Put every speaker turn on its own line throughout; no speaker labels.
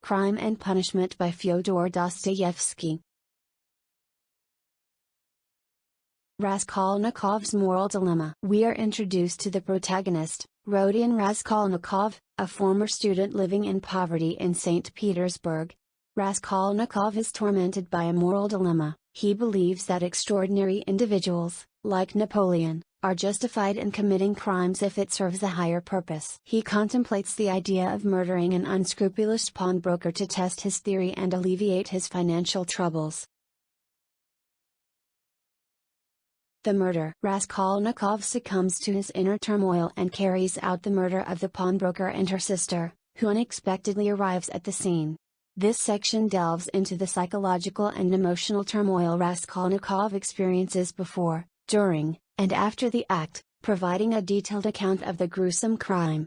Crime and Punishment by Fyodor Dostoevsky. Raskolnikov's moral dilemma. We are introduced to the protagonist, Rodion Raskolnikov, a former student living in poverty in St. Petersburg. Raskolnikov is tormented by a moral dilemma. He believes that extraordinary individuals, like Napoleon, are justified in committing crimes if it serves a higher purpose. He contemplates the idea of murdering an unscrupulous pawnbroker to test his theory and alleviate his financial troubles. The murder. Raskolnikov succumbs to his inner turmoil and carries out the murder of the pawnbroker and her sister, who unexpectedly arrives at the scene. This section delves into the psychological and emotional turmoil Raskolnikov experiences before, during, and after the act, providing a detailed account of the gruesome crime.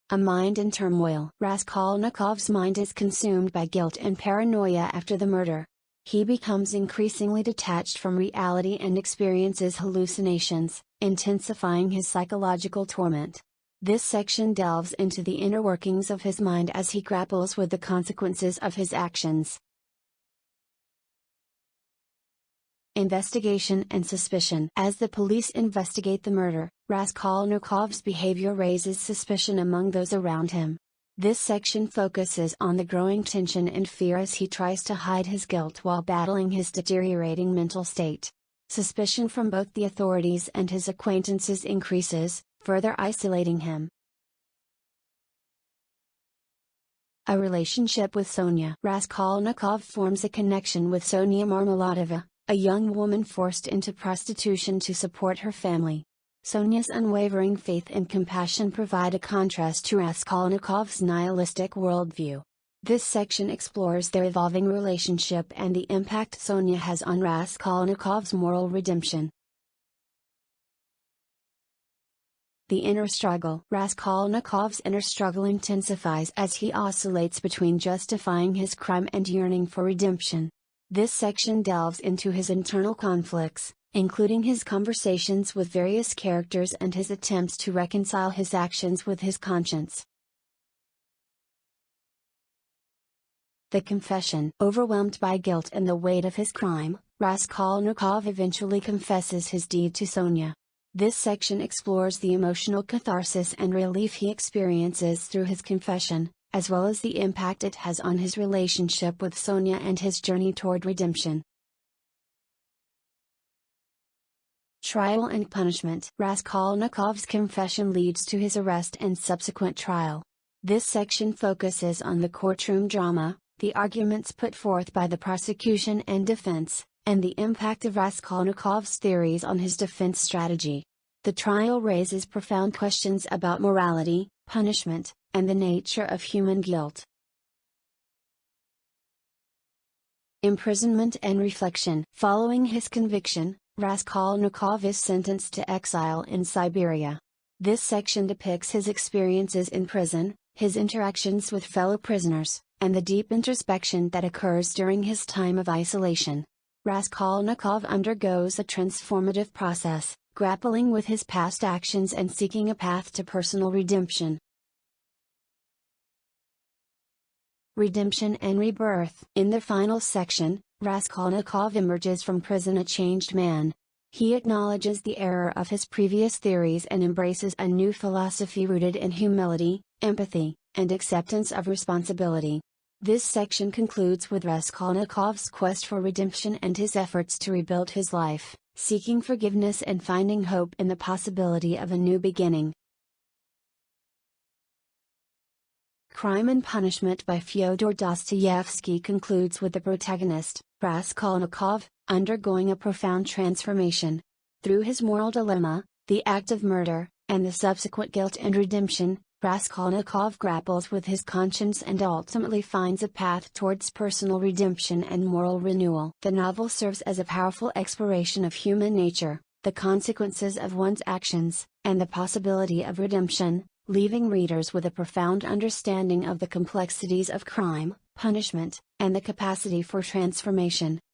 A mind in turmoil. Raskolnikov's mind is consumed by guilt and paranoia after the murder. He becomes increasingly detached from reality and experiences hallucinations, intensifying his psychological torment. This section delves into the inner workings of his mind as he grapples with the consequences of his actions. Investigation and suspicion. As the police investigate the murder, Raskolnikov's behavior raises suspicion among those around him. This section focuses on the growing tension and fear as he tries to hide his guilt while battling his deteriorating mental state. Suspicion from both the authorities and his acquaintances increases, further isolating him. A relationship with Sonia. Raskolnikov forms a connection with Sonia Marmeladova, a young woman forced into prostitution to support her family. Sonia's unwavering faith and compassion provide a contrast to Raskolnikov's nihilistic worldview. This section explores their evolving relationship and the impact Sonia has on Raskolnikov's moral redemption. The inner struggle. Raskolnikov's inner struggle intensifies as he oscillates between justifying his crime and yearning for redemption. This section delves into his internal conflicts, including his conversations with various characters and his attempts to reconcile his actions with his conscience. The confession. Overwhelmed by guilt and the weight of his crime, Raskolnikov eventually confesses his deed to Sonia. This section explores the emotional catharsis and relief he experiences through his confession, as well as the impact it has on his relationship with Sonia and his journey toward redemption. Trial and punishment. Raskolnikov's confession leads to his arrest and subsequent trial. This section focuses on the courtroom drama, the arguments put forth by the prosecution and defense, and the impact of Raskolnikov's theories on his defense strategy. The trial raises profound questions about morality, punishment, and the nature of human guilt. Imprisonment and reflection. Following his conviction, Raskolnikov is sentenced to exile in Siberia. This section depicts his experiences in prison, his interactions with fellow prisoners, and the deep introspection that occurs during his time of isolation. Raskolnikov undergoes a transformative process, grappling with his past actions and seeking a path to personal redemption. Redemption and rebirth. In the final section, Raskolnikov emerges from prison a changed man. He acknowledges the error of his previous theories and embraces a new philosophy rooted in humility, empathy, and acceptance of responsibility. This section concludes with Raskolnikov's quest for redemption and his efforts to rebuild his life, seeking forgiveness and finding hope in the possibility of a new beginning. Crime and Punishment by Fyodor Dostoevsky concludes with the protagonist, Raskolnikov, undergoing a profound transformation. Through his moral dilemma, the act of murder, and the subsequent guilt and redemption, Raskolnikov grapples with his conscience and ultimately finds a path towards personal redemption and moral renewal. The novel serves as a powerful exploration of human nature, the consequences of one's actions, and the possibility of redemption, leaving readers with a profound understanding of the complexities of crime, punishment, and the capacity for transformation.